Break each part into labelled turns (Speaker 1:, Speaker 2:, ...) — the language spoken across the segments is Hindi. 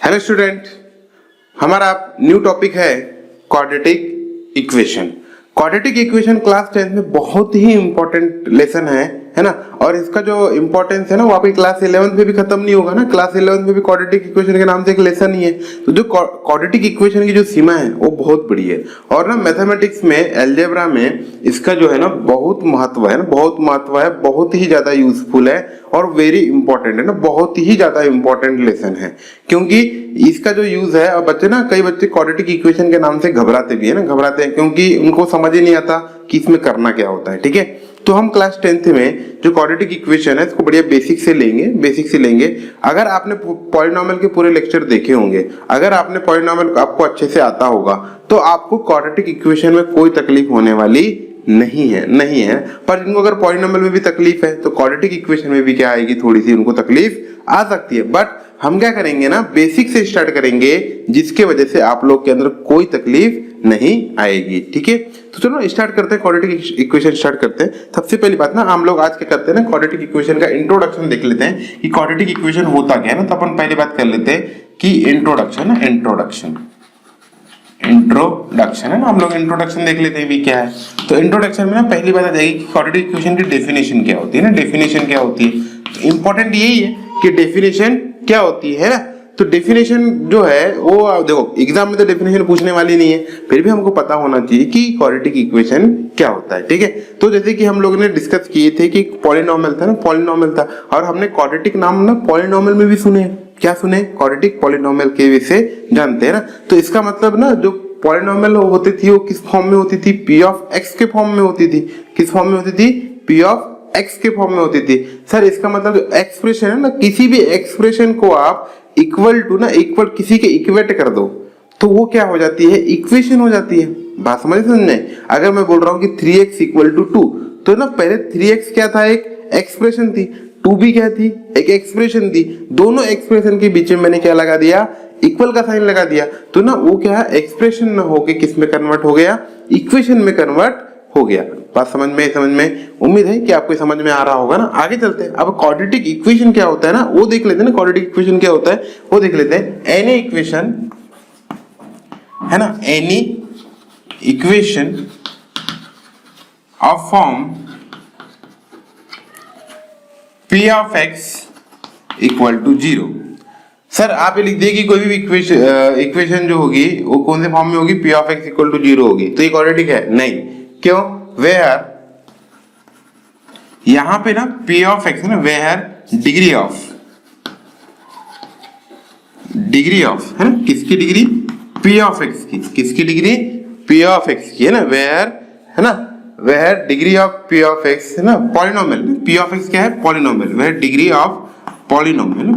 Speaker 1: हेलो स्टूडेंट, हमारा न्यू टॉपिक है quadratic equation. Quadratic equation class 10 में बहुत ही इंपॉर्टेंट लेसन है ना। और इसका जो इंपॉर्टेंस है ना वो आपकी क्लास 11 में भी खत्म नहीं होगा ना। क्लास 11 में भी क्वाड्रेटिक इक्वेशन के नाम से एक लेसन ही है। तो जो क्वाड्रेटिक इक्वेशन की जो सीमा है वो बहुत बड़ी है। और ना मैथमेटिक्स में, अलजेब्रा में इसका जो है ना बहुत महत्व है ना, बहुत महत्व है, बहुत ही ज्यादा यूजफुल है और वेरी इंपॉर्टेंट है ना, बहुत ही ज्यादा इंपॉर्टेंट लेसन है। क्योंकि इसका जो यूज है, और बच्चे ना, कई बच्चे क्वाड्रेटिक इक्वेशन के नाम से घबराते भी है ना, घबराते हैं क्योंकि उनको समझ ही नहीं आता कि इसमें करना क्या होता है। ठीक है, तो हम क्लास 10th में जो क्वाड्रेटिक इक्वेशन है इसको बढ़िया बेसिक से लेंगे। अगर आपने पॉलिनॉमियल के पूरे लेक्चर देखे होंगे, अगर आपने पॉलिनॉमियल आपको अच्छे से आता होगा तो आपको क्वाड्रेटिक इक्वेशन में कोई तकलीफ होने वाली नहीं है। पर जिनको अगर पॉलिनॉमियल में भी तकलीफ है तो क्वाड्रेटिक इक्वेशन में भी क्या आएगी, थोड़ी सी उनको तकलीफ आ सकती है। बट हम क्या करेंगे ना, बेसिक से स्टार्ट करेंगे जिसके वजह से आप लोग के अंदर कोई तकलीफ नहीं आएगी। ठीक है, तो चलो स्टार्ट करते हैं, क्वाड्रेटिक इक्वेशन स्टार्ट करते हैं। सबसे पहली बात ना, हम लोग आज क्या करते हैं ना, क्वाड्रेटिक इक्वेशन का इंट्रोडक्शन देख लेते हैं कि क्वाड्रेटिक इक्वेशन होता क्या है ना। तो अपन पहली बात कर लेते हैं कि इंट्रोडक्शन है ना, हम लोग इंट्रोडक्शन देख लेते हैं भी क्या है। तो इंट्रोडक्शन में ना पहली बात आ जाएगी कि क्वाड्रेटिक इक्वेशन की डेफिनेशन क्या होती है ना, डेफिनेशन क्या होती है। तो इंपॉर्टेंट यही है कि डेफिनेशन क्या होती है ना। तो डेफिनेशन जो है वो देखो, एग्जाम में तो डेफिनेशन पूछने वाली नहीं है, फिर भी हमको पता होना चाहिए कि क्वाड्रेटिक इक्वेशन क्या होता है। ठीक है, तो जैसे कि हम लोगों ने डिस्कस किए थे कि पॉलिनॉमियल था और हमने क्वाड्रेटिक नाम ना पॉलिनॉमियल में भी सुने। क्या सुने? क्वाड्रेटिक पॉलिनॉमियल के वजह से जानते हैं ना। तो इसका मतलब ना, जो पॉलिनॉमियल होती थी वो किस फॉर्म में होती थी? पी ऑफ एक्स के फॉर्म में होती थी। किस फॉर्म में होती थी? पी ऑफ एक्स के फॉर्म में होती थी। सर इसका मतलब जो एक्सप्रेशन है ना, किसी भी एक्सप्रेशन को आप इक्वल टू ना, इक्वल किसी के इक्वेट कर दो तो वो क्या हो जाती है? इक्वेशन हो जाती है। बात समझने? अगर मैं बोल रहा हूँ कि 3x इक्वल टू 2, तो ना पहले 3x क्या था? एक एक्सप्रेशन थी। 2 भी क्या थी? एक एक्सप्रेशन थी। दोनों एक्सप्रेशन के बीच में मैंने क्या लगा दिया? इक्वल का साइन लगा दिया। तो ना वो क्या है, एक्सप्रेशन ना होके किस में कन्वर्ट हो गया? इक्वेशन में कन्वर्ट हो गया। बात समझ में उम्मीद है कि आपको समझ में आ रहा होगा ना। आगे चलते हैं, अब क्वाड्रेटिक इक्वेशन क्या होता है ना वो देख लेते हैं ना। क्वाड्रेटिक इक्वेशन क्या होता है वो देख लेते हैं। एनी इक्वेशन है ना, any equation of form p of x equal to 0। Sir आप ये लिख दिए कि कोई भी इक्वेशन जो होगी वो कौन से फॉर्म में होगी? p of x equal to 0 होगी। तो ये क्वाड्रेटिक है? नहीं। क्यों? वेयर यहां पे ना p ऑफ x है ना, वेयर डिग्री ऑफ है ना, किसकी डिग्री? p ऑफ x की। किसकी डिग्री? p ऑफ x की है ना, वेयर है ना, where degree of p of x है ना, पॉलिनोमियल। p ऑफ x क्या है? Polynomial. Where degree of polynomial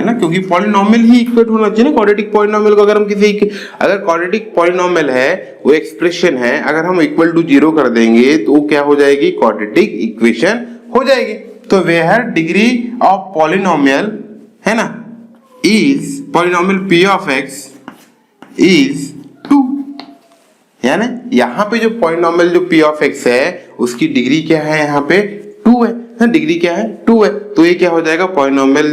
Speaker 1: ना, क्योंकि पॉलिनोमियल ही इक्वेट होना चाहिए ना क्वाड्रेटिक पॉलिनोमियल को। अगर हम अगर क्वाड्रेटिक पॉलिनोमियल है, वो एक्सप्रेशन है, अगर हम इक्वल टू 0 कर देंगे तो वो क्या हो जाएगी? क्वाड्रेटिक इक्वेशन हो जाएगी। तो वेयर डिग्री ऑफ पॉलिनोमियल है ना is polynomial p of x is 2, यानी यहाँ पे जो पॉलिनोमियल जो p ऑफ x है उसकी डिग्री क्या है? यहाँ पे 2 है। डिग्री क्या है? 2 है। तो ये क्या हो जाएगा? पॉलिनोमियल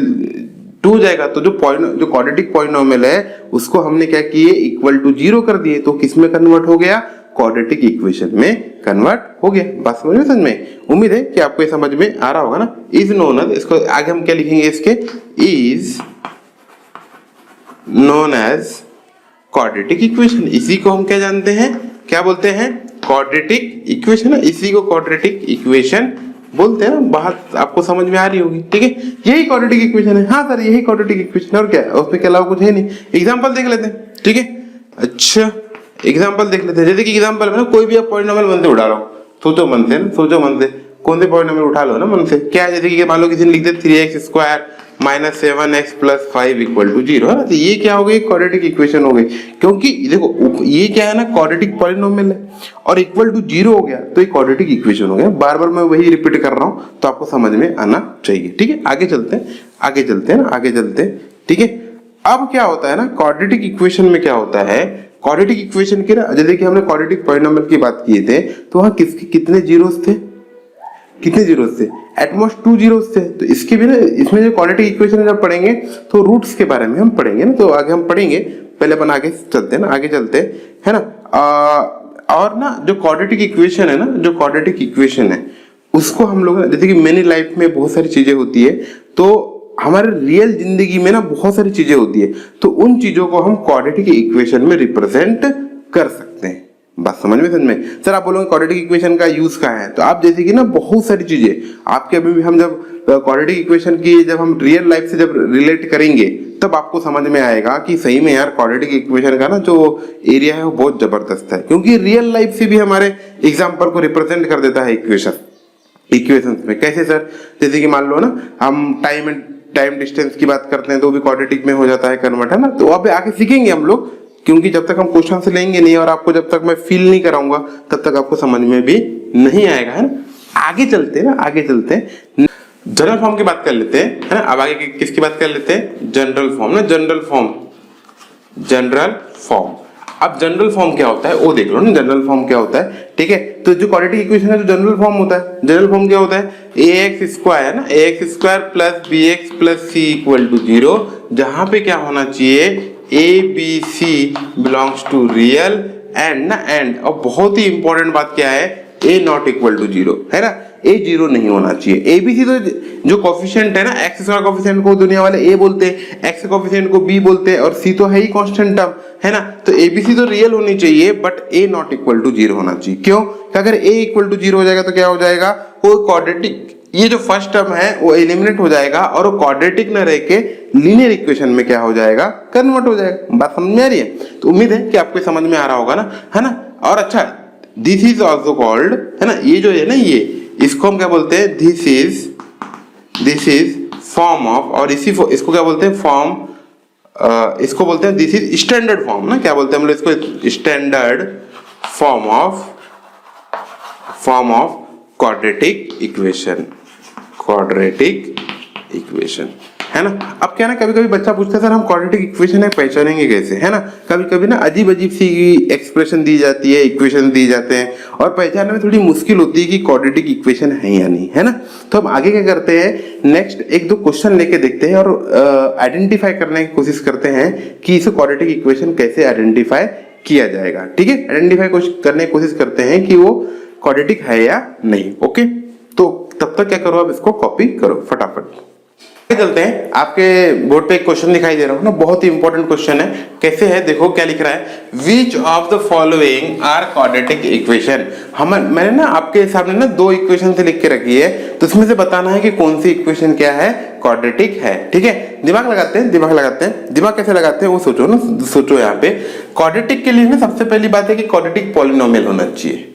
Speaker 1: 2 हो जाएगा। तो जो क्वाड्रेटिक पॉलिनोमियल है उसको हमने क्या किए? इक्वल टू 0 कर दिए। तो किस में कन्वर्ट हो गया? क्वाड्रेटिक इक्वेशन में कन्वर्ट हो गया। बात समझ में? उम्मीद है कि आपको ये समझ में आ रहा होगा ना। इज नोन एज, इसको आगे हम क्या लिखेंगे? इसके is known as quadratic equation. इसी को हम क्या जानते हैं? क्या बोलते हैं? Quadratic equation. इसी को क्वाड्रेटिक इक्वेशन बोलते हैं ना। बात आपको समझ में आ रही होगी। ठीक है, यही क्वाड्रेटिक इक्वेशन है। हाँ सर, यही क्वाड्रेटिक इक्वेशन है और क्या है? उसमें के अलावा कुछ है नहीं। एग्जांपल देख लेते हैं। ठीक है, अच्छा एग्जांपल देख लेते हैं। जैसे कि एग्जांपल में ना कोई भी आप पॉलिनोमियल मन से उठा लो, सोचो मन से कौन से पॉलिनोमियल उठा लो ना मन से। क्या है? जैसे कि मान लो किसी ने लिख दिया 3x square minus 7x plus 5 equal to 0 है ना। तो ये क्या हो गई? क्वाड्रेटिक इक्वेशन हो गई। क्योंकि देखो ये क्या है ना, क्वाड्रेटिक पॉलिनोमियल है और इक्वल टू 0 हो गया तो ये क्वाड्रेटिक इक्वेशन हो गया। बार बार मैं वही रिपीट कर रहा हूं तो आपको समझ में आना चाहिए। ठीक है, आगे चलते हैं। ठीक है, अब क्या होता है ना, क्वाड्रेटिक इक्वेशन में क्या होता है? क्वाड्रेटिक इक्वेशन के ना, जैसे कि हमने क्वाड्रेटिक पॉलिनोमियल की बात किए थे तो वहां कितने जीरोस थे? एटमोस्ट 2 जीरोस थे, तो इसके भी ना इसमें जो क्वाड्रेटिक इक्वेशन जब पढ़ेंगे तो रूट्स के बारे में हम पढ़ेंगे ना, तो आगे हम पढ़ेंगे, पहले अपन आगे चलते हैं ना, आगे चलते हैं ना। और ना जो क्वाड्रेटिक इक्वेशन है ना, जो क्वाड्रेटिक इक्वेशन है उसको हम लोग, जैसे कि मेरी लाइफ में बहुत सारी चीजें होती है, तो हमारे रियल जिंदगी में ना बहुत सारी चीजें होती है, तो उन चीजों को हम क्वाड्रेटिक इक्वेशन में रिप्रेजेंट कर सकते हैं। बात समझ में? सर आप बोलोगे क्वाड्रेटिक इक्वेशन का यूज कहाँ है, तो आप जैसे कि ना बहुत सारी चीजें आपके अभी भी, हम जब क्वाड्रेटिक इक्वेशन की जब हम रियल लाइफ से जब रिलेट करेंगे तब आपको समझ में आएगा कि सही में यार क्वाड्रेटिक इक्वेशन का ना जो एरिया है वो बहुत जबरदस्त है, क्योंकि रियल लाइफ से भी हमारे एग्जाम्पल को रिप्रेजेंट कर देता है इक्वेशन में। कैसे सर? जैसे कि मान लो ना हम टाइम डिस्टेंस की बात करते हैं तो भी क्वाड्रेटिक में हो जाता है कन्वर्ट, है ना। तो अब आगे सीखेंगे हम लोग, क्योंकि जब तक हम क्वेश्चन से लेंगे नहीं और आपको जब तक मैं फील नहीं कराऊंगा तब तक आपको समझ में भी नहीं आएगा, है ना। आगे चलते हैं ना, आगे चलते हैं, जनरल फॉर्म की बात कर लेते हैं, है ना। अब आगे किसकी बात कर लेते हैं? जनरल फॉर्म ना, जनरल फॉर्म। अब जनरल फॉर्म क्या होता है वो देख लो ना, जनरल फॉर्म क्या होता है, ठीक है। तो जो क्वाड्रेटिक इक्वेशन है, जो जनरल फॉर्म होता है, जनरल फॉर्म क्या होता है? ax स्क्वायर है ना, ax square plus bx plus c equal to 0, जहां पे क्या होना चाहिए? a b c belongs to real and ना, एंड। और बहुत ही इंपॉर्टेंट बात क्या है? a नॉट इक्वल टू 0, है ना। a 0 नहीं होना चाहिए। a b c तो जो कोफिशिएंट है ना, x स्क्वायर कोफिशिएंट को दुनिया वाले a बोलते हैं, x कोफिशिएंट को b बोलते हैं, और c तो है ही कांस्टेंट टर्म, है ना। तो a b c तो रियल होनी चाहिए, but a not equal to 0 होना चाहिए। क्यों? अगर a इक्वल टू 0 हो जाएगा तो क्या हो जाएगा? वो क्वाड्रेटिक, ये जो फर्स्ट टर्म है वो एलिमिनेट हो जाएगा, और वो क्वाड्रेटिक न रह के लीनियर इक्वेशन में क्या हो जाएगा? कन्वर्ट हो जाएगा। बात समझ में आ रही है? तो उम्मीद है कि आपको समझ में आ रहा होगा ना, है ना। और अच्छा, दिस इज ऑल्सो कॉल्ड, है ना, ये जो है ना, ये इसको हम क्या बोलते हैं? दिस इज फॉर्म ऑफ, और इसको क्या बोलते हैं? फॉर्म, इसको बोलते हैं दिस इज स्टैंडर्ड फॉर्म ना, क्या बोलते हैं हम लोग इसको? Standard form of quadratic equation, है ना। अब क्या ना, कभी कभी बच्चा पूछता है सर हम क्वाड्रेटिक इक्वेशन है पहचानेंगे कैसे, है ना। कभी कभी ना अजीब सी एक्सप्रेशन दी जाती है, इक्वेशन दी जाते हैं, और पहचानने में थोड़ी मुश्किल होती है कि क्वाड्रेटिक इक्वेशन है या नहीं, है ना। तो हम आगे क्या करते हैं, नेक्स्ट एक दो क्वेश्चन लेके देखते हैं और आइडेंटिफाई करने की कोशिश करते हैं कि इसे क्वाड्रेटिक इक्वेशन कैसे आइडेंटिफाई किया जाएगा, ठीक है। आइडेंटिफाई करने की कोशिश करते हैं कि वो क्वाड्रेटिक है या नहीं, ओके। तो तब तक क्या करो, आप इसको कॉपी करो फटाफट। चलते हैं, आपके बोर्ड पे एक क्वेश्चन दिखाई दे रहा हूँ ना, बहुत ही इंपॉर्टेंट क्वेश्चन है। कैसे है देखो, क्या लिख रहा है? Which of the following are quadratic equation. मैंने ना आपके सामने ना दो इक्वेशन से लिख के रखी है, तो इसमें से बताना है कि कौन सी इक्वेशन क्या है, क्वाड्रेटिक है, ठीक है। दिमाग लगाते हैं। दिमाग कैसे लगाते हैं वो सोचो ना, सोचो। यहाँ पे क्वाड्रेटिक के लिए ना सबसे पहली बात है कि क्वाड्रेटिक पॉलिनोमियल होना चाहिए।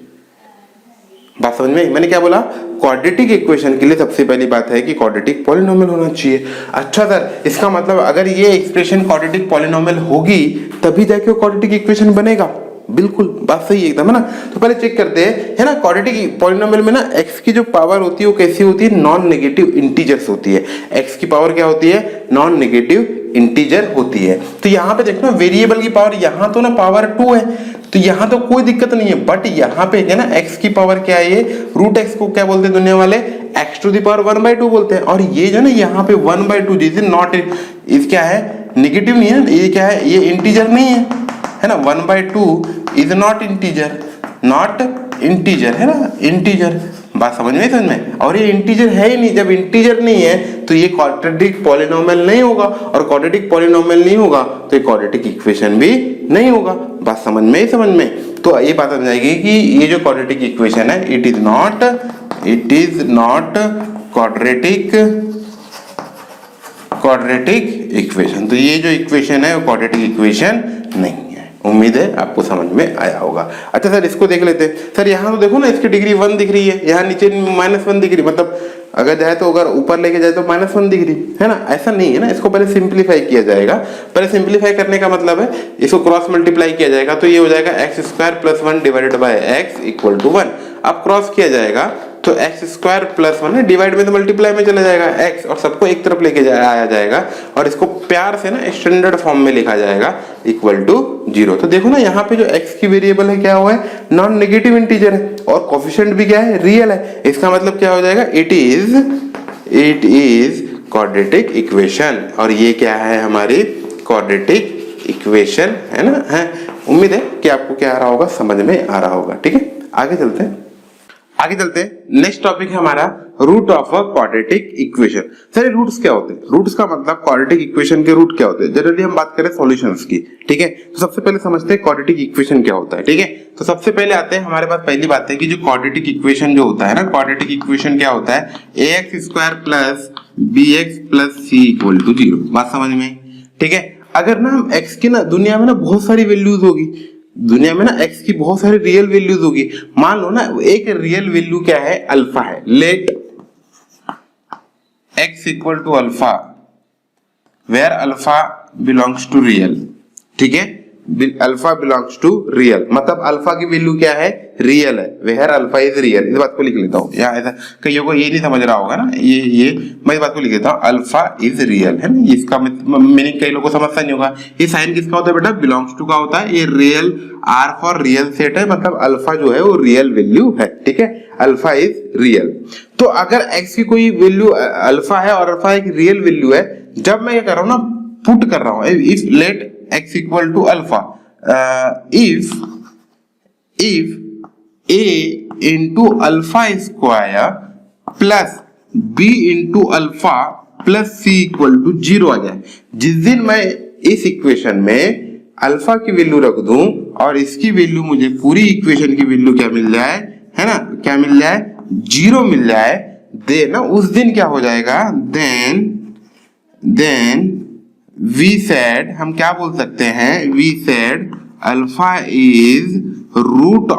Speaker 1: बात समझ में? मैंने क्या बोला? क्वाड्रेटिक इक्वेशन के लिए सबसे पहली बात है कि क्वाड्रेटिक पॉलिनोमियल होना चाहिए। अच्छा सर, इसका मतलब अगर ये एक्सप्रेशन क्वाड्रेटिक पॉलिनोमियल होगी तभी जाके क्वाड्रेटिक इक्वेशन बनेगा। बिल्कुल बात सही है एकदम, है ना। तो पहले चेक करते हैं, है ना। क्वाड्रेटिक पॉलिनोमियल में ना x की जो पावर होती है वो कैसी होती है? नॉन नेगेटिव इंटीजर्स होती है। x की पावर क्या होती है? नॉन नेगेटिव इंटीजर होती है। तो यहाँ पे देखो ना, वेरिएबल की पावर यहाँ तो ना पावर 2 है, तो यहाँ तो कोई दिक्कत नहीं है, बट यहाँ पे है ना x की पावर क्या है? ये रूट x को क्या बोलते हैं दुनिया वाले? x टू द पावर 1/2 बोलते हैं। और ये जो ना यहाँ पे 1/2 दिस इज नॉट, इस क्या है? नेगेटिव नहीं है, ये क्या है? ये इंटीजर नहीं है ना। 1/2 इज नॉट इंटीजर, है ना, इंटीजर। बात समझ में? और ये इंटीजर है ही नहीं। जब इंटीजर नहीं है तो ये क्वाड्रेटिक पॉलिनोमियल नहीं होगा, और क्वाड्रेटिक पॉलिनोमियल नहीं होगा तो ये क्वाड्रेटिक इक्वेशन भी नहीं होगा। बात समझ में? तो ये बात समझ जाएगी कि ये जो क्वाड्रेटिक इक्वेशन है, it is not quadratic equation. तो ये जो इक्वेशन है वो क्वाड्रेटिक इक्वेशन नहीं है। उम्मीद है आपको समझ में आया होगा। अच्छा सर, इसको देख लेते हैं। सर यहाँ तो देखो ना, इसकी डिग्री 1 दिख रही है, यहाँ नीचे -1 दिख रही, मतलब अगर जाए तो अगर ऊपर लेके जाए तो -1 दिख रही है ना। ऐसा नहीं है ना, इसको पहले सिंप्लीफाई किया जाएगा। पहले सिंप्लीफाई करने का मतलब है इसको क्रॉस मल्टीप्लाई किया जाएगा, तो ये हो जाएगा x² + 1 डिवाइडेड बाय x = 1। अब क्रॉस किया जाएगा तो एक्स स्क्वायर प्लस 1 डिवाइड में तो मल्टीप्लाई में चला जाएगा एक्स, और सबको एक तरफ लेके आया जाएगा और इसको प्यार से ना स्टैंडर्ड फॉर्म में लिखा जाएगा इक्वल टू 0। तो देखो ना यहाँ पे जो एक्स की वेरिएबल है क्या हुआ है, नॉन नेगेटिव इंटीजर है और कोफिशिएंट भी क्या है, रियल है। इसका मतलब क्या हो जाएगा, इट इज क्वाड्रेटिक इक्वेशन, और ये क्या है हमारी क्वाड्रेटिक इक्वेशन है ना। है, उम्मीद है कि आपको क्या आ रहा होगा, समझ में आ रहा होगा। ठीक है, आगे चलते हैं। नेक्स्ट टॉपिक है हमारा root of a quadratic equation. Sir roots क्या होते हैं, रूट्स का मतलब क्वाड्रेटिक इक्वेशन के रूट क्या होते हैं। जनरली हम बात करें सॉल्यूशंस की, ठीक है। तो सबसे पहले समझते हैं क्वाड्रेटिक इक्वेशन क्या होता है, ठीक है। तो सबसे पहले आते हैं हमारे पास पहली बात है कि जो क्वाड्रेटिक इक्वेशन जो होता है ना, क्वाड्रेटिक इक्वेशन क्या होता है, ax square plus bx plus c equal to 0। बात समझ में, ठीक है। अगर ना हम x की ना दुनिया में ना बहुत सारी वैल्यूज होगी, दुनिया में ना x की बहुत सारी रियल वैल्यूज होगी। मान लो ना एक रियल वैल्यू क्या है, अल्फा है। Let x equal to alpha where alpha belongs to real, ठीक है। अल्फा बिलोंग्स टू रियल, मतलब अल्फा की वैल्यू क्या है, रियल है, वेयर अल्फा इज रियल। इस बात को लिख लेता हूँ, या ऐसा कईयों को ये नहीं समझ रहा होगा ना, ये मैं इस बात को लिख देता हूँ, अल्फा इज रियल है ना। इसका मीनिंग कई लोगों को समझता नहीं होगा। ये साइन किसका होता है बेटा, बिलोंग्स टू का होता है। ये real are for real set है, मतलब अल्फा जो है वो रियल वैल्यू है, ठीक है। Alpha is real. तो अगर एक्स की कोई वैल्यू अल्फा है और अल्फा एक रियल वैल्यू है, जब मैं ये कर रहा हूँ ना, पुट कर रहा हूँ, if late x equal to alpha, if a into alpha square plus b into alpha plus c equal to 0 आ जाए। जिस दिन मैं इस इक्वेशन में अल्फा की वैल्यू रख दूं और इसकी वैल्यू मुझे पूरी इक्वेशन की वैल्यू क्या मिल जाए, है ना, क्या मिल जाए, 0 मिल जाए, देन ना उस दिन क्या हो जाएगा, देन we said, हम क्या बोल सकते हैं, we said alpha is root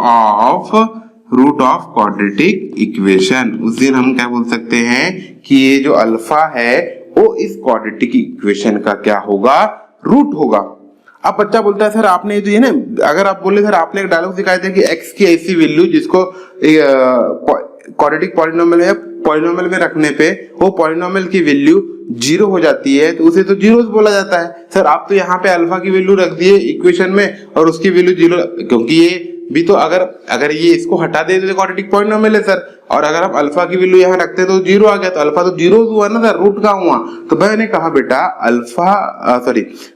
Speaker 1: of quadratic equation. उस दिन हम क्या बोल सकते हैं कि ये जो अल्फा है वो इस क्वाड्रेटिक इक्वेशन का क्या होगा, रूट होगा। अब बच्चा बोलता है सर आपने जो है ना, अगर आप बोले सर आपने एक डायलॉग सिखाया था कि x की ऐसी वैल्यू जिसको क्वाड्रेटिक पॉलिनोमियल में रखने पे वो पॉलिनोमियल की वैल्यू 0 हो जाती है, तो उसे तो जीरोस बोला जाता है। सर आप तो यहाँ पे अल्फा की वैल्यू रख दिए इक्वेशन में और उसकी वैल्यू 0, क्योंकि ये भी तो अगर ये इसको हटा दे तो क्वाड्रेटिक पॉलिनोमियल है सर, और अगर हम अल्फा की वैल्यू यहाँ रखते तो 0 आ गया, तो अल्फा तो जीरोस हुआ ना सर, रूट का हुआ। तो मैंने कहा बेटा अल्फा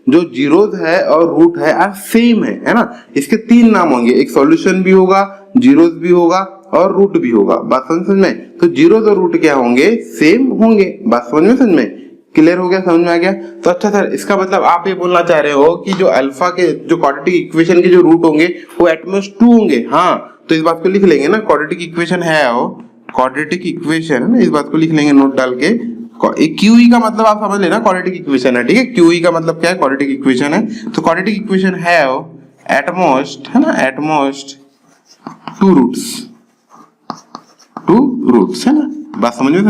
Speaker 1: जो जीरोस है और रूट है आर सेम है ना। इसके 3 नाम होंगे, एक सॉल्यूशन भी होगा, जीरोस भी होगा और रूट भी होगा। बात समझ में, तो जीरोस और रूट क्या होंगे, सेम होंगे। बात समझ में क्लियर हो गया, समझ में आ गया। तो अच्छा सर इसका मतलब आप ये बोलना चाह रहे हो कि जो अल्फा के जो क्वाड्रेटिक इक्वेशन के जो रूट होंगे वो एटमोस्ट 2 होंगे। हाँ, तो इस बात को लिख लेंगे ना, क्वाड्रेटिक इक्वेशन है वो, क्वाड्रेटिक इक्वेशन है ना, इस बात को लिख लेंगे नोट डाल के। क्यूई का मतलब आप समझ लेना क्वाड्रेटिक इक्वेशन है, ठीक है। क्यूई का मतलब क्या है, क्वाड्रेटिक इक्वेशन है। तो क्वाड्रेटिक इक्वेशन है वो एटमोस्ट, है ना, एटमोस्ट 2 रूट्स है ना। बात समझ में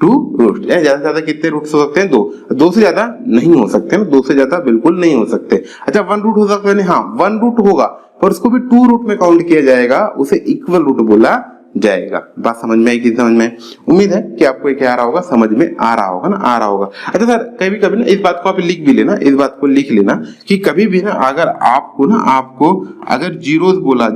Speaker 1: 2 रूट्स, ज्यादा से ज्यादा कितने रूट्स हो सकते हैं, 2 से ज्यादा नहीं हो सकते ना, 2 से ज्यादा बिल्कुल नहीं हो सकते। अच्छा 1 रूट हो सकता है, हाँ 1 रूट होगा और उसको भी 2 रूट में काउंट किया जाएगा, उसे इक्वल रूट बोला जाएगा। बात समझ में आई कि समझ में, उम्मीद है कि आपको क्या आ रहा होगा, समझ में आ रहा होगा ना, आ रहा होगा। अच्छा सर कभी कभी ना इस बात को आप लिख भी लेना, इस बात को लिख लेना कि कभी भी ना अगर आपको अगर जीरोस बोला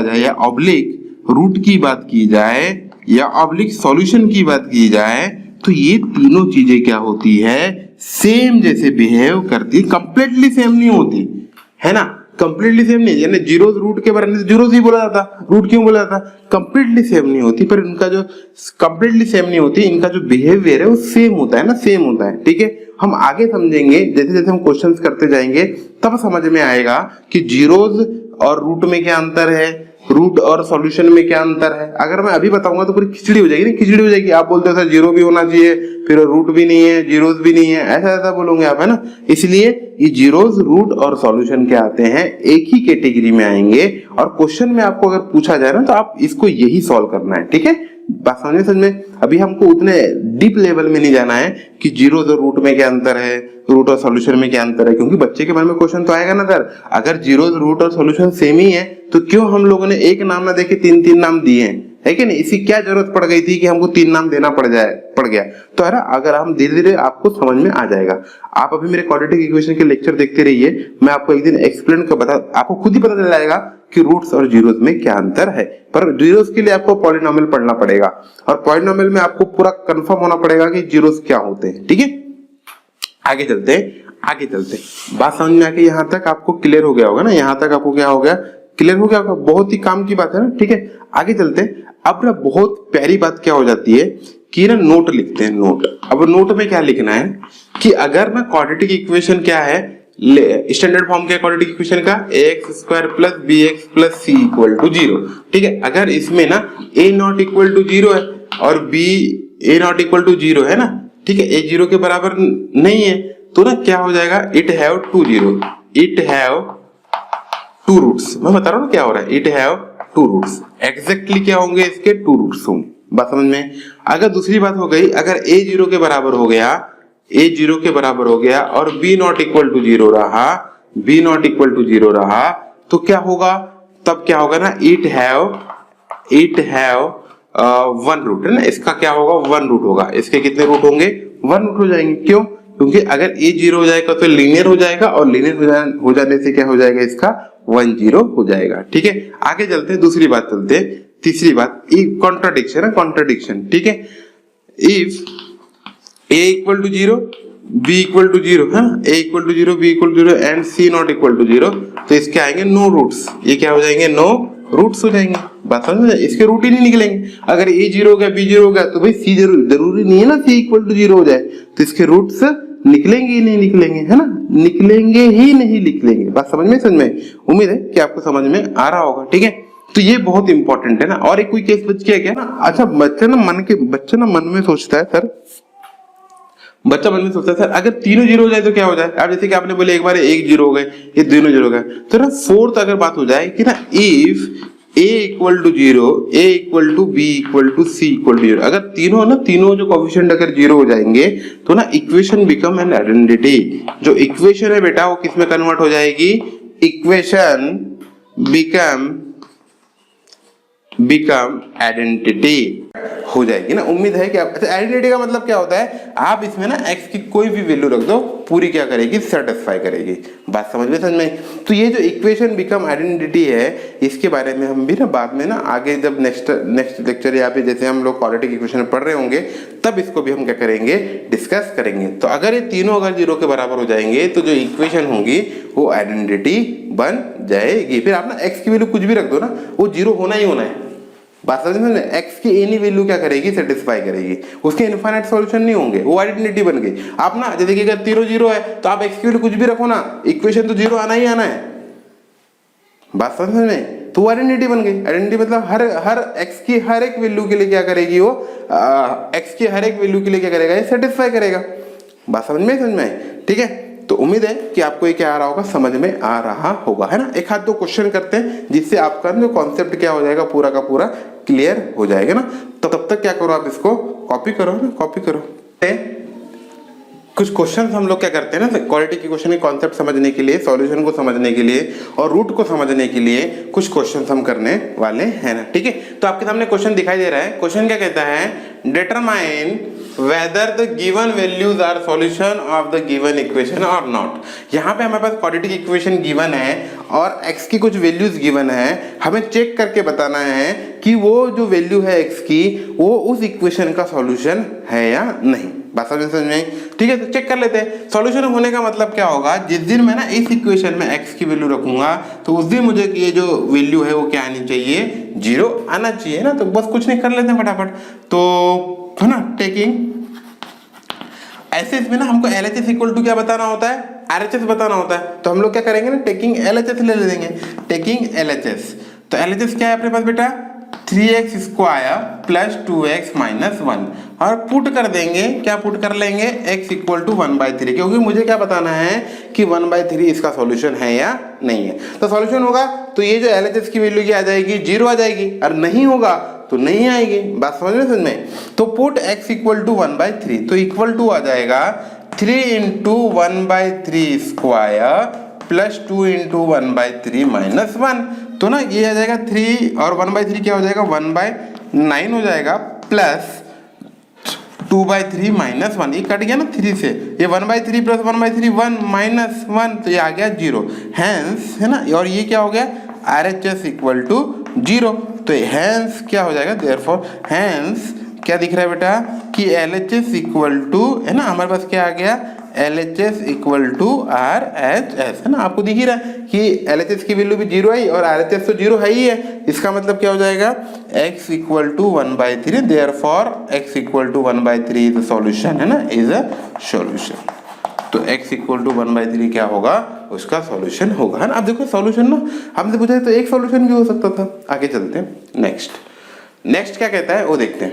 Speaker 1: जाए या ऑब्लिक रूट की बात की जाए या ऑब्लिक सॉल्यूशन की बात की जाए, तो ये तीनों चीजें क्या होती है, सेम जैसे बिहेव करती है, कंप्लीटली सेम नहीं होती है ना, कंप्लीटली सेम नहीं, यानी जीरोस रूट के बारे में जीरोस ही बोला जाता, रूट क्यों बोला जाता, कंप्लीटली सेम नहीं होती, पर इनका जो कंप्लीटली सेम नहीं होती, इनका जो बिहेवियर है वो सेम होता है ना, सेम होता है, ठीक है। हम आगे समझेंगे, जैसे जैसे हम क्वेश्चंस करते जाएंगे तब समझ में आएगा कि जीरोस और रूट में क्या अंतर है, रूट और सॉल्यूशन में क्या अंतर है। अगर मैं अभी बताऊंगा तो पूरी खिचड़ी हो जाएगी, नहीं खिचड़ी हो जाएगी। आप बोलते हो सर जीरो भी होना चाहिए, फिर रूट भी नहीं है, जीरोस भी नहीं है, ऐसा बोलोगे आप, है ना। इसलिए ये जीरोस, रूट और सॉल्यूशन क्या आते हैं, एक ही कैटेगरी में आएंगे, और क्वेश्चन में आपको अगर पूछा जाए ना तो आप इसको यही सॉल्व करना है, ठीक है। बात समझ में, अभी हमको उतने डीप लेवल में नहीं जाना है कि जीरोस और रूट में क्या अंतर है, रूट और सॉल्यूशन में क्या अंतर है, क्योंकि बच्चे के मन में क्वेश्चन तो आएगा ना सर, अगर जीरोस, रूट और सॉल्यूशन सेम ही है तो क्यों हम लोगों ने एक नाम ना देके 3 नाम दिए हैं, है कि नहीं? इसकी क्या जरूरत पड़ गई थी कि हमको 3 नाम देना पड़ गया? तो है ना, अगर हम धीरे धीरे आपको समझ में आ जाएगा। आप अभी मेरे क्वाड्रेटिक इक्वेशन के लेक्चर देखते रहिए, मैं आपको एक दिन एक्सप्लेन कर आपको खुद ही पता चल जाएगा कि रूट्स और जीरोस में क्या अंतर है। पर जीरोस के लिए आपको पॉलिनोमियल पढ़ना पड़ेगा और पॉलिनोमियल में आपको पूरा कंफर्म होना पड़ेगा कि जीरोस क्या होते हैं। ठीक है, आगे चलते बात समझ में आके यहाँ तक आपको क्लियर हो गया होगा ना? यहाँ तक आपको क्या हो गया? क्लियर हो गया होगा। बहुत ही काम की बात है ना। ठीक है, आगे चलते। अब ना बहुत प्यारी बात क्या हो जाती है कि ना नोट लिखते हैं। नोट, अब नोट में क्या लिखना है कि अगर ना क्वाड्रेटिक इक्वेशन क्या है, स्टैंडर्ड फॉर्म क्या है क्वाड्रेटिक इक्वेशन का? ax square plus bx plus c equal to 0। ठीक है, अगर इसमें ना a नॉट इक्वल टू 0 है और b a not equal to 0 है ना, ठीक है, a 0 के बराबर नहीं है, तो ना क्या हो जाएगा? It have two roots. मैं बता रहा हूँ ना क्या हो रहा है, it have two roots. Exactly क्या होंगे इसके? 2 रूट्स होंगे। बात समझ में? अगर दूसरी बात हो गई, अगर a 0 के बराबर हो गया और b नॉट इक्वल टू 0 रहा, तो क्या होगा? तब क्या होगा ना, इट हैव 1 रूट है ना, इसका क्या होगा? 1 रूट होगा। इसके कितने रूट होंगे? 1 रूट हो जाएंगे। क्यों? क्योंकि अगर a 0 हो जाएगा तो लीनियर हो जाएगा और लीनियर हो जाने से क्या हो जाएगा? इसका 1 0 हो जाएगा। ठीक है, आगे चलते हैं, दूसरी बात चलते हैं। तीसरी बात कॉन्ट्राडिक्शन है, कॉन्ट्राडिक्शन। ठीक है, if a equal to 0 b equal to 0 है ना, a equal to 0 b equal to 0 एंड c नॉट इक्वल टू 0, तो इसके आएंगे नो रूट्स। ये क्या हो जाएंगे? नो रूट्स हो जाएंगे। बात समझ में? इसके रूट ही नहीं निकलेंगे। अगर a 0 हो गया b 0 हो गया तो भाई c जरूरी नहीं है ना c इक्वल टू 0 हो जाए, तो इसके रूट्स निकलेंगे ही नहीं निकलेंगे, है ना? निकलेंगे ही नहीं निकलेंगे। बात समझ में? उम्मीद है कि आपको समझ में आ रहा होगा। ठीक है, तो ये बहुत इंपॉर्टेंट है ना। और एक कोई केस बच गया क्या ना? अच्छा, बच्चा ना मन में सोचता है सर, अगर तीनों 0 हो जाए तो क्या हो जाए? अब जैसे कि आपने बोले एक बार 1 0 हो गए, ये दोनों 0 हो गए, तो ना फोर्थ अगर बात हो जाए कि ना if a equal to 0, a equal to b equal to c equal to 0, अगर तीनों जो कोफिशिएंट अगर 0 हो जाएंगे तो ना इक्वेशन बिकम एन आइडेंटिटी। जो इक्वेशन है बेटा वो किस में कन्वर्ट हो जाएगी? इक्वेशन बिकम आइडेंटिटी हो जाएगी ना। उम्मीद है कि आप, अच्छा आइडेंटिटी का मतलब क्या होता है? आप इसमें ना x की कोई भी वैल्यू रख दो, पूरी क्या करेगी? सेटिस्फाई करेगी। बात समझ में? तो ये जो इक्वेशन बिकम आइडेंटिटी है, इसके बारे में हम भी ना बाद में ना आगे जब नेक्स्ट लेक्चर या फिर जैसे हम लोग क्वाड्रेटिक इक्वेशन पढ़ रहे होंगे तब इसको भी हम क्या करेंगे? डिस्कस करेंगे। तो अगर ये तीनों अगर 0 के बराबर हो जाएंगे तो जो इक्वेशन होगी वो आइडेंटिटी बन जाएगी। फिर आप ना x की वैल्यू कुछ भी रख दो ना, वो 0 होना ही होना है। बात समझ में? x की एनी वैल्यू क्या करेगी? सेटिस्फाई करेगी। उसके इनफाइनाइट सॉल्यूशन नहीं होंगे, वो आइडेंटिटी बन गई। आप ना जैसे कि अगर तीनों 0 है तो आप x की वैल्यू कुछ भी रखो ना, इक्वेशन तो 0 आना ही आना है। बात समझ में? तो आइडेंटिटी बन गई। आइडेंटिटी मतलब हर x की हर एक वैल्यू के लिए क्या करेगी? वो x की हर एक वैल्यू के लिए क्या करेगा? ये सेटिस्फाई करेगा। बात समझ में? ठीक है, तो उम्मीद है कि आपको ये क्या आ रहा होगा? समझ में आ रहा होगा, है ना? एक हाथ दो क्वेश्चन करते हैं जिससे आपका जो कॉन्सेप्ट क्या हो जाएगा, पूरा का पूरा क्लियर हो जाएगा ना। तो तब तक क्या करो, आप इसको कॉपी करो। कुछ क्वेश्चन हम लोग क्या करते हैं ना, क्वाड्रेटिक इक्वेशन के कॉन्सेप्ट समझने के लिए, सॉल्यूशन को समझने के लिए और रूट को समझने के लिए कुछ क्वेश्चन हम करने वाले हैं ना। ठीक है, तो आपके सामने क्वेश्चन दिखाई दे रहा है। क्वेश्चन क्या कहता है? Determine whether the given values are solution of the given equation और नॉट। यहाँ पे हमारे पास क्वाड्रेटिक इक्वेशन गिवन है और x की कुछ वैल्यूज गिवन है। हमें चेक करके बताना है कि वो जो वैल्यू है x की, वो उस इक्वेशन का सॉल्यूशन है या नहीं। बात समझ में? ठीक है, तो चेक कर लेते हैं। सॉल्यूशन होने का मतलब क्या होगा? जिस दिन मैं ना इस इक्वेशन में x की वैल्यू रखूंगा तो उस दिन मुझे ये जो वैल्यू है वो क्या आनी चाहिए? 0 आना चाहिए ना। तो बस कुछ नहीं, कर लेते हैं फटाफट। तो है ना, टेकिंग ऐसे इसमें ना हमको LHS इक्वल टू क्या बताना होता है? RHS बताना होता है। तो हम लोग क्या करेंगे ना, टेकिंग LHS ले लेंगे। टेकिंग LHS, तो LHS क्या है अपने पास बेटा? 3x square plus 2x minus 1 और पुट कर देंगे। क्या पुट कर लेंगे? x इक्वल टू 1/3, क्योंकि मुझे क्या बताना है कि 1/3 इसका सॉल्यूशन है या नहीं है। तो सॉल्यूशन होगा तो ये जो LHS की वैल्यू क्या आ जाएगी? 0 आ जाएगी, और नहीं होगा तो नहीं आएगी। बात समझ में? तो पुट x इक्वल टू 1/3, तो इक्वल टू आ जाएगा 3 into 1/3 square plus 2 into 1/3 minus 1। तो ना ये आ जाएगा 3 और 1/3 क्या हो जाएगा? 9 हो जाएगा प्लस 2/3 माइनस 1, ये कट गया ना 3 से, ये 1/3 प्लस 1/3 1 माइनस 1, तो ये आ गया 0, हैंस है ना, और ये क्या हो गया RHS इक्वल टू 0, तो हैंस क्या हो जाएगा, देयरफॉर हैंस क्या दिख रहा है बेटा कि LHS इक्वल टू है ना, हमारे पास क्या आ गया LHS इक्वल टू RHS है ना, आपको दिख ही रहा है कि LHS की वैल्यू भी 0 आई और RHS तो 0 है ही है, इसका मतलब क्या हो जाएगा x equal to 1/3, therefore x equal to 1/3 is a solution है ना, इज अ सॉल्यूशन, तो x इक्वल टू 1/3 क्या होगा, उसका सॉल्यूशन होगा है ना। अब देखो सॉल्यूशन ना हमसे पूछा है तो एक सॉल्यूशन भी हो सकता था। आगे चलते हैं नेक्स्ट क्या कहता है वो देखते हैं।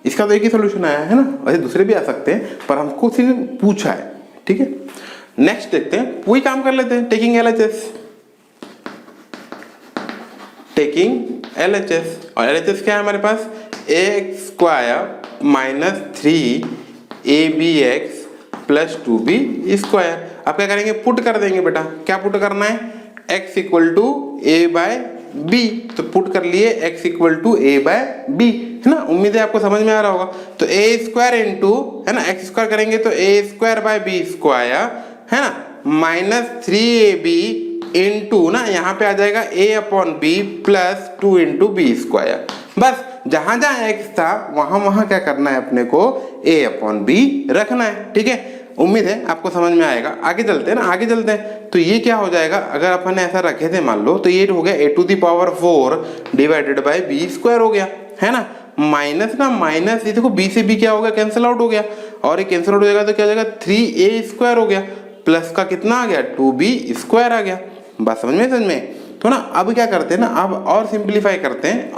Speaker 1: इसका तो एक ही सॉल्यूशन आया है ना, वैसे दूसरे भी आ सकते हैं पर हमको सिर्फ पूछा है, ठीक है। नेक्स्ट देखते हैं, वही काम कर लेते हैं, टेकिंग LHS और LHS क्या है हमारे पास ax² minus 3abx plus 2b²। अब क्या करेंगे, पुट कर देंगे बेटा, क्या पुट करना है, x इक्वल टू a/b, तो पुट कर लिए x इक्वल टू a/b है ना, उम्मीद है आपको समझ में आ रहा होगा। तो a² इंटू है ना x² करेंगे तो a²/b² है ना, माइनस 3ab इंटू ना यहाँ पे आ जाएगा a/b प्लस 2 इंटू b²। बस जहां जहां x था वहां वहां क्या करना है अपने को a/b रखना है, ठीक है। उम्मीद है आपको समझ में आएगा। आगे चलते हैं ना, आगे चलते हैं तो ये क्या हो जाएगा, अगर अपन ऐसा रखे थे मान लो तो ये हो गया a⁴ डिवाइडेड बाई b² हो गया है ना, माइनस ना माइनस, ये देखो b से b क्या हो गया, कैंसिल आउट हो गया, और ये कैंसिल आउट हो जाएगा तो क्या हो जाएगा 3a² हो गया, प्लस का कितना आ गया 2b² आ गया। बात समझ में तो ना अब क्या करते हैं ना, अब और सिंप्लीफाई करते हैं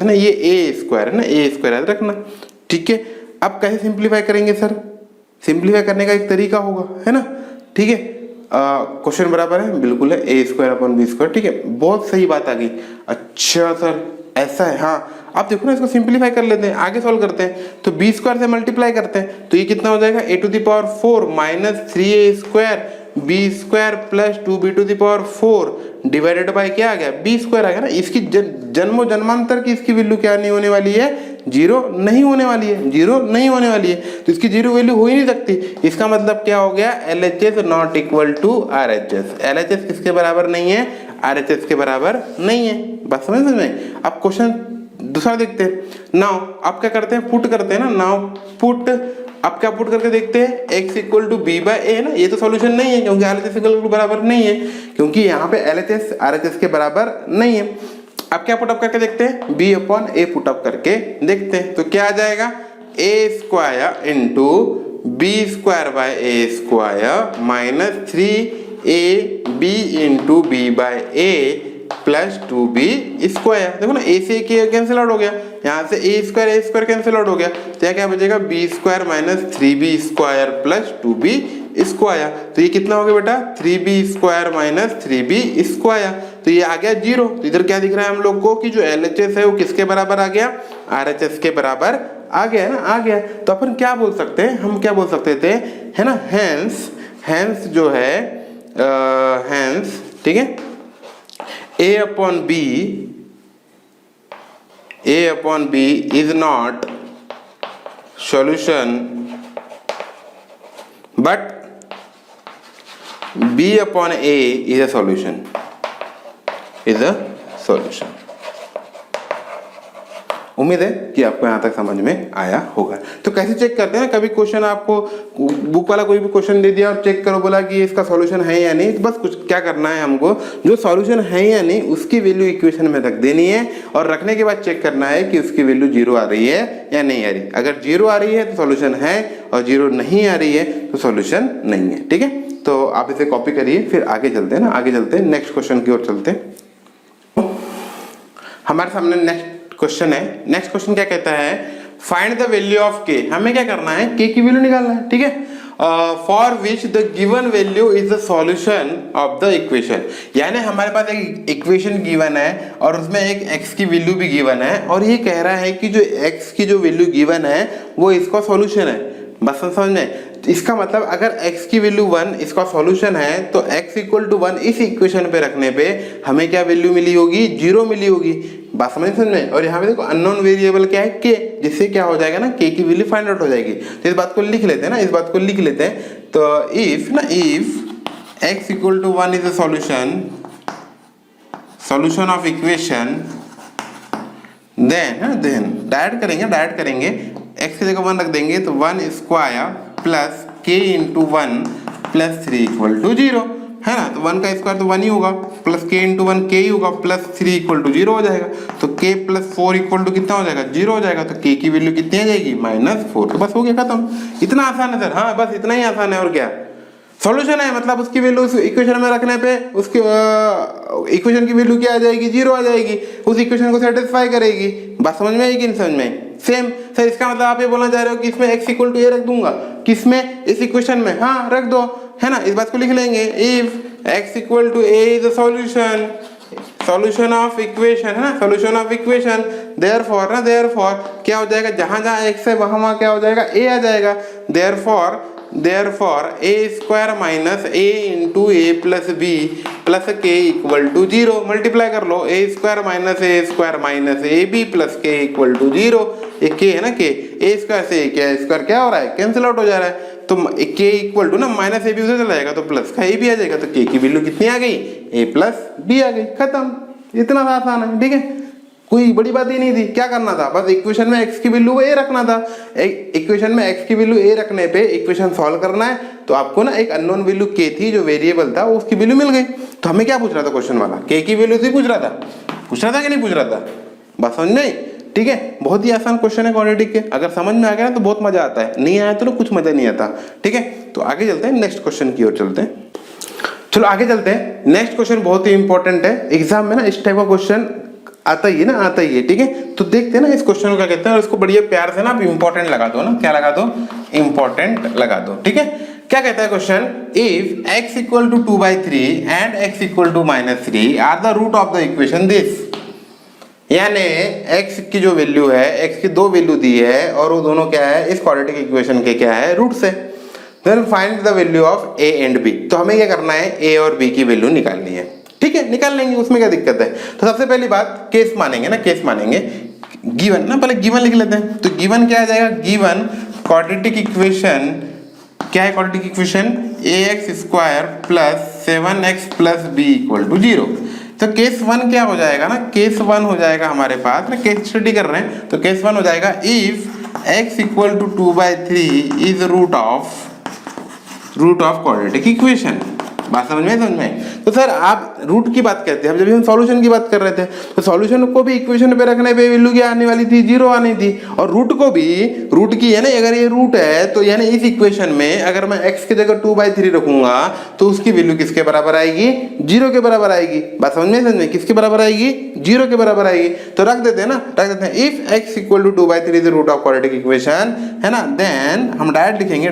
Speaker 1: ना, ये a² है ना, a² याद रखना, ठीक है। अब कैसे सिंप्लीफाई करेंगे सर, सिंप्लीफाई करने का एक तरीका होगा है ना, ठीक है। क्वेश्चन बराबर है, बिल्कुल है a²/b², ठीक है, बहुत सही बात आ गई। अच्छा सर ऐसा है, हाँ आप देखो ना, इसको सिंप्लीफाई कर लेते हैं, आगे सॉल्व करते हैं, तो b² से मल्टीप्लाई करते हैं तो ये कितना हो जाएगा a⁴ minus 3a² b² plus 2b⁴ divided by क्या आ गया b² आ गया ना। इसकी जन्मों जन्मांतर की इसकी वैल्यू क्या नहीं होने वाली है, 0 नहीं होने वाली है, तो इसकी 0 वैल्यू हो ही नहीं सकती। इसका मतलब क्या हो गया, LHS not equal to RHS, LHS किसके बराबर नहीं है, RHS के बराबर नहीं है। बात समझ में। अब क्वेश्चन दूसरा देखते हैं। नाउ आप क्या करते हैं, पुट करते हैं ना, नाउ पुट, अब क्या पुट करके देखते हैं, x इक्वल टू b/a है ना, ये तो सॉल्यूशन नहीं है क्योंकि LHS इक्वल टू बराबर नहीं है, क्योंकि यहाँ पे LHS RHS के बराबर नहीं है। अब क्या पुटअप करके देखते हैं, b/a पुटअप करके देखते हैं, तो क्या आ जाएगा a² into b²/a² minus 3ab into b/a plus 2b²। देखो ना a से कैंसिल आउट हो गया, यहाँ से a² कैंसिल आउट हो गया, तो क्या बचेगा b² minus 3b² plus 2b²। तो ये कितना हो गया बेटा 3b² माइनस 3b², तो ये आ गया 0। तो इधर क्या दिख रहा है हम लोग को कि जो LHS है वो किसके बराबर आ गया, RHS के बराबर आ गया ना, आ गया। तो अपन क्या बोल सकते हैं, हम क्या बोल सकते थे है ना, हैंस जो है हैंस, ठीक है, a/b is not solution but b/a is a solution, उम्मीद है कि आपको यहाँ तक समझ में आया होगा। तो कैसे चेक करते हैं, कभी क्वेश्चन आपको बुक वाला कोई भी क्वेश्चन दे दिया और चेक करो, बोला कि इसका सॉल्यूशन है या नहीं, तो बस कुछ क्या करना है, हमको जो सॉल्यूशन है या नहीं उसकी वैल्यू इक्वेशन में रख देनी है, और रखने के बाद चेक करना है कि उसकी वैल्यू 0 आ रही है या नहीं आ रही। अगर 0 आ रही है तो सॉल्यूशन है, और 0 नहीं आ रही है तो सॉल्यूशन नहीं है, ठीक है। तो आप इसे कॉपी करिए, फिर आगे चलते हैं ना, आगे चलते हैं नेक्स्ट क्वेश्चन की ओर चलते हैं। हमारे सामने नेक्स्ट क्वेश्चन है। नेक्स्ट क्वेश्चन क्या कहता है, find the value of k। हमें क्या करना है, k की वैल्यू निकालना है, ठीक है। For which the given value is the solution of the equation, यानी हमारे पास एक इक्वेशन गिवन है और उसमें एक x की वैल्यू भी गिवन है, और ये कह रहा है कि जो x की जो वैल्यू गिवन है वो इसका सॉल्यूशन है। बस समझ में। इसका मतलब अगर x की वैल्यू 1 इसका सॉल्यूशन है तो x इक्वल टू 1 इस इक्वेशन पे रखने पे हमें क्या वैल्यू मिली होगी, 0 मिली होगी। बात समझ में। और यहाँ पे देखो अननोन वेरिएबल क्या है, k, जिससे क्या हो जाएगा ना, k की वैल्यू फाइंड आउट हो जाएगी। तो इस बात को लिख लेते हैं ना, इस बात को लिख लेते हैं। तो if x equal to 1 is a solution of equation, then direct करेंगे x की जगह 1 रख देंगे तो 1 square plus k into 1 plus 3 equal to 0 है ना। तो 1 का स्क्वायर तो 1 ही होगा, प्लस k इंटू 1 k ही होगा, प्लस 3 इक्वल टू 0 हो जाएगा। तो k प्लस 4 इक्वल टू कितना हो जाएगा, 0 हो जाएगा। तो k की वैल्यू कितनी आ जाएगी, -4। तो बस हो गया खत्म। इतना आसान है सर, हाँ बस इतना ही आसान है। और क्या सॉल्यूशन है, मतलब उसकी वैल्यू उस इक्वेशन में रखने पे उसकी इक्वेशन की वैल्यू क्या आ जाएगी, 0 आ जाएगी, उस इक्वेशन को सेटिस्फाई करेगी। बात समझ में आई कि नहीं समझ में? सेम सर, इसका मतलब आप ये बोलना चाह रहे हो कि इसमें x इक्वल टू a रख दूंगा, किसमें, इस इक्वेशन में, हाँ रख दो, है ना। इस बात को लिख लेंगे, if x equal to a is a solution of equation, है ना, सॉल्यूशन ऑफ इक्वेशन, देयरफॉर क्या हो जाएगा, जहां जहां x है वहां वहां क्या हो जाएगा, a आ जाएगा। Therefore a square minus a into a plus b plus k equal to 0। Multiply कर लो, a square minus a B plus k equal to 0। ये k है ना, k, a स्क्वायर से a स्क्वायर क्या हो रहा है, कैंसिल आउट हो जा रहा है। तो k इक्वल टू ना माइनस a भी उधर चला जाएगा तो प्लस का a भी आ जाएगा। तो k की वैल्यू कितनी आ गई, a प्लस b आ गई, खत्म। इतना आसान है, ठीक है, कोई बड़ी बात ही नहीं थी। क्या करना था, बस इक्वेशन में x की वैल्यू a रखना था। इक्वेशन में x की वैल्यू a रखने पे इक्वेशन सॉल्व करना है। तो आपको ना एक अननोन वैल्यू k थी जो वेरिएबल था, उसकी वैल्यू मिल गई। तो हमें क्या पूछ रहा था क्वेश्चन वाला, k की वैल्यू से पूछ रहा था कि नहीं पूछ रहा था? बस समझ में, ठीक है। बहुत ही आसान क्वेश्चन है क्वाड्रेटिक के। अगर समझ में आ गया तो बहुत मजा आता है, नहीं आया तो कुछ मजा नहीं आता, ठीक है। तो आगे चलते हैं, नेक्स्ट क्वेश्चन की ओर चलते हैं। चलो आगे चलते हैं। नेक्स्ट क्वेश्चन बहुत ही इंपॉर्टेंट है, एग्जाम में ना इस टाइप का क्वेश्चन आता ही है, ठीक है। तो देखते हैं ना इस क्वेश्चन को क्या कहते हैं, और इसको बढ़िया प्यार से ना आप इंपॉर्टेंट लगा दो ना, क्या लगा दो, इंपॉर्टेंट लगा दो, ठीक है। क्या कहता है question, if x equal to 2/3 and x equal to -3 are the root of the equation this. यानी x की जो वैल्यू है, x की दो वैल्यू दी है और वो दोनों क्या है, इस क्वाड्रेटिक इक्वेशन के क्या है, रूट से। Then find the value of a and b। तो हमें क्या करना है, a और b की वैल्यू निकालनी है, ठीक है, निकाल लेंगे, उसमें क्या दिक्कत है। तो सबसे पहली बात केस मानेंगे ना, केस मानेंगे। गिवन ना, पहले गिवन लिख लेते हैं। तो गिवन क्या आ जाएगा, गिवन क्वाड्रेटिक इक्वेशन क्या है, quadratic equation ax square plus 7x plus b equal to 0। तो केस 1 क्या हो जाएगा ना, केस 1 हो जाएगा हमारे पास ना, केस स्टडी कर रहे हैं तो केस 1 हो जाएगा if x equal to 2/3 is root of quadratic equation. बात समझ में? तो सर आप रूट की बात करते हैं, अब जब हम सॉल्यूशन की बात कर रहे थे तो सॉल्यूशन को भी इक्वेशन पे रखने पे वैल्यू क्या आने वाली थी, 0 आनी थी। और रूट को भी, रूट की है ना, अगर ये रूट है तो यानी इस इक्वेशन में अगर मैं x की जगह 2/3 रखूंगा तो उसकी वैल्यू किसके बराबर आएगी, 0 के बराबर आएगी। बात समझ में? किसके बराबर आएगी, 0 के बराबर आएगी। तो रख देते हैं ना, if x equal to 2/3 is root of quadratic equation, है ना। देन हम डायरेक्ट लिखेंगे,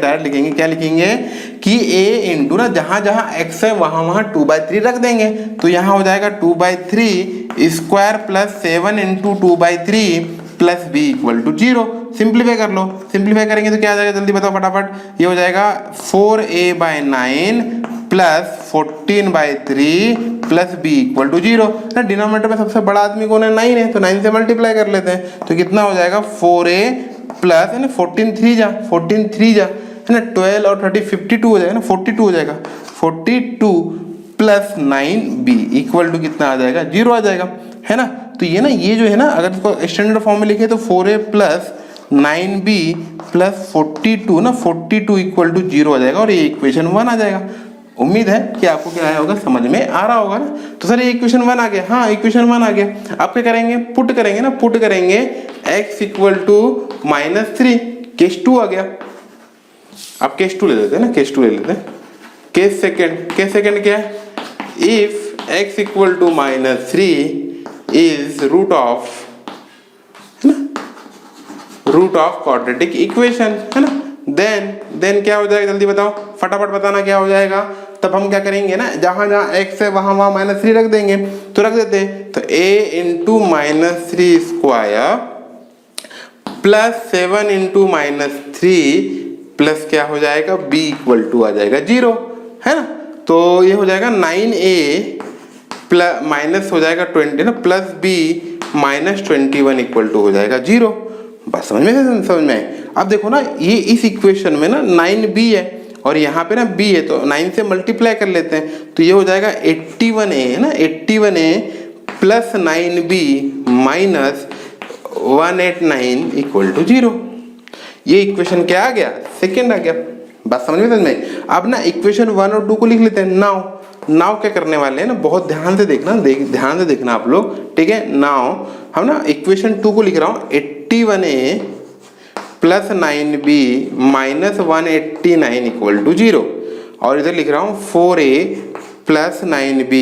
Speaker 1: क्या लिखेंगे कि a इंटू ना, जहां जहां x है वहां वहां 2/3 रख देंगे। तो यहाँ हो जाएगा 2/3 square plus 7 into 2/3 plus b equal to 0। Simplify कर लो, सिंप्लीफाई करेंगे तो क्या आ जाएगा, जल्दी बताओ फटाफट। ये हो जाएगा 4a/9 plus 14/3 plus b equal to 0। ना डिनोमिनेटर में सबसे बड़ा आदमी कौन है, 9 है, तो 9 से मल्टीप्लाई कर लेते हैं। तो कितना हो जाएगा 4a प्लस, है ना, 14 3 जा, है ना, 12 और 30 52 हो जाएगा ना, 42 हो जाएगा, 42 प्लस 9b इक्वल टू कितना आ जाएगा, 0 आ जाएगा, है ना। तो ये ना, ये जो है ना, अगर इसको स्टैंडर्ड फॉर्म में लिखे तो 4a प्लस 9b प्लस 42 ना, 42 इक्वल टू 0 आ जाएगा और ये इक्वेशन 1 आ जाएगा। उम्मीद है कि आपको क्या आया होगा, समझ में आ रहा होगा ना। तो सर ये इक्वेशन 1 आ गया, हाँ इक्वेशन 1 आ गया। आप क्या करेंगे, पुट करेंगे x इक्वल टू -3, केस 2 आ गया। आप केस 2 ले लेते हैं ना, केस 2 ले लेते हैं। केस सेकंड क्या है, if x equal to -3 is root of quadratic equation, है ना। देन क्या हो जाएगा, जल्दी बताओ, फटाफट बताना क्या हो जाएगा। तब हम क्या करेंगे ना, जहां जहां x है वहां वहां -3 रख देंगे। तो रख देते हैं, तो a into -3 square plus 7 into -3 plus क्या हो जाएगा, b इक्वल टू आ जाएगा 0, है ना। तो ये हो जाएगा 9a प्लस माइनस हो जाएगा 20 ना, plus b minus 21 equal to हो जाएगा 0। बस समझ में आए। अब देखो ना, ये इस इक्वेशन में ना 9b है और यहाँ पे ना b है, तो 9 से मल्टीप्लाई कर लेते हैं, तो ये हो जाएगा 81a है ना, 81a plus 9b minus 189 equal to 0। ये इक्वेशन क्या आ गया, सेकेंड आ गया। बात समझ में। अब ना इक्वेशन 1 और 2 को लिख लेते हैं। नाउ क्या करने वाले हैं ना, बहुत ध्यान से देखना, ध्यान से देखना आप लोग, ठीक है। नाउ हम ना इक्वेशन 2 को लिख रहा हूँ 81a plus 9b minus 189 equal to 0, और इधर लिख रहा हूँ 4a plus 9b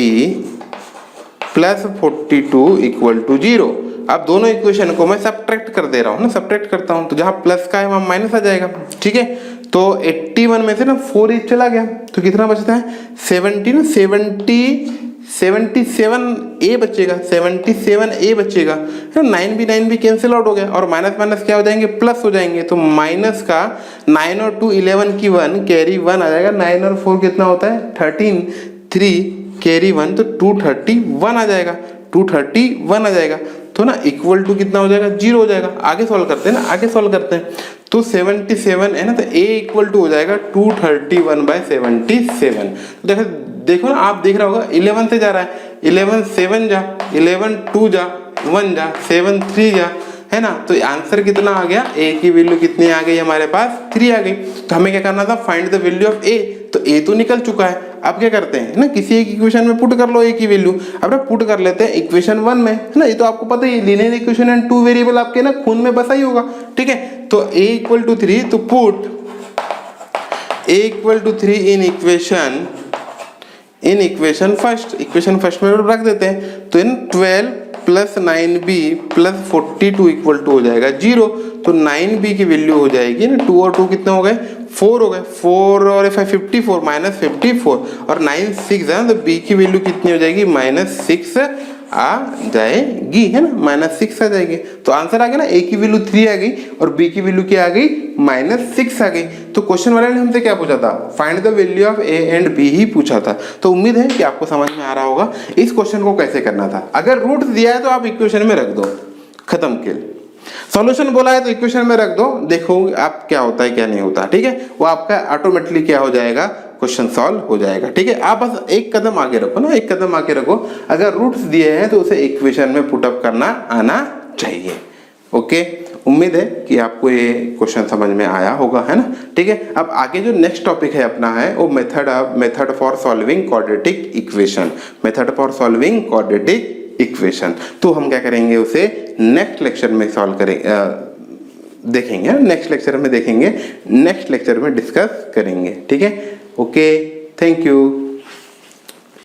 Speaker 1: plus 42 equal to 0। अब दोनों इक्वेशन को मैं सब्ट्रैक्ट कर दे रहा हूँ ना, सब्ट्रैक्ट करता हूँ, तो जहाँ प्लस का है वहाँ माइनस आ जाएगा, ठीक है। तो 81 में से ना 4 चला गया, तो कितना बचता है 77a बचेगा, 77a बचेगा। 9b कैंसिल आउट हो गया, और माइनस माइनस क्या हो जाएंगे, प्लस हो जाएंगे। तो माइनस का 9 और 2 11 की 1 कैरी 1 आ जाएगा, 9 और 4 कितना होता है 13, 3 कैरी 1 तो 231 आ जाएगा, 231 आ जाएगा। तो ना इक्वल टू कितना हो जाएगा, 0 हो जाएगा। आगे सॉल्व करते हैं ना, आगे सॉल्व करते हैं। तो 77 है ना, तो a इक्वल टू हो जाएगा 231/77। देखो ना, आप देख रहा होगा 11 से जा रहा है, 11 7 जा, 11 2 जा, 1 जा, 7 3 जा, है ना। तो आंसर कितना आ गया, a की वैल्यू कितनी आ गई हमारे पास, 3 आ गई। तो हमें क्या करना था, find the value of a। तो a तो निकल चुका है। अब क्या करते हैं ना, किसी एक इक्वेशन में पुट कर लो a की वैल्यू। अब ना पुट कर लेते हैं इक्वेशन 1 में, है ना। ये तो आपको पता ही, लीनियर इक्वेशन एंड 2 वेरिएबल आपके ना खून में बसा ही होगा, ठीक है। तो a इक्वल टू 3, तो put a equal to 3 in equation first, equation first में रख देते हैं। तो इन 12 plus 9b plus 42 equal to हो जाएगा 0। तो 9b की वैल्यू हो जाएगी ना, 2 और 2 कितने हो गए, 4 हो गए, 4 और 5 54 माइनस 54, और 9 6 है, तो b की वैल्यू कितनी हो जाएगी, -6 आ जाएगी, है ना, -6 आ जाएगी। तो आंसर आ गया ना, a की वैल्यू 3 आ गई और b की वैल्यू क्या आ गई, -6 आ गई। तो क्वेश्चन वाले ने हमसे क्या पूछा था, find the value of a and b ही पूछा था। तो उम्मीद है कि आपको समझ में आ रहा होगा इस क्वेश्चन को कैसे करना था। अगर रूट दिया है तो आप इक्वेशन में रख दो, खत्म खेल। सॉल्यूशन बोला है तो इक्वेशन में रख दो, देखो आप क्या होता है क्या नहीं होता, ठीक है। वो आपका ऑटोमेटिकली क्या हो जाएगा, क्वेश्चन सॉल्व हो जाएगा, ठीक है। आप बस एक कदम आगे रखो ना, एक कदम आगे रखो। अगर रूट्स दिए हैं तो उसे इक्वेशन में पुटअप करना आना चाहिए। ओके, उम्मीद है कि आपको ये क्वेश्चन समझ में आया होगा, है ना, ठीक है। अब आगे जो नेक्स्ट टॉपिक है अपना है वो method for solving quadratic equation, method for solving quadratic equation. तो हम क्या करेंगे, उसे नेक्स्ट लेक्चर में सॉल्व करेंगे, देखेंगे, नेक्स्ट लेक्चर में देखेंगे, नेक्स्ट लेक्चर में डिस्कस करेंगे, ठीक है। Okay, thank you.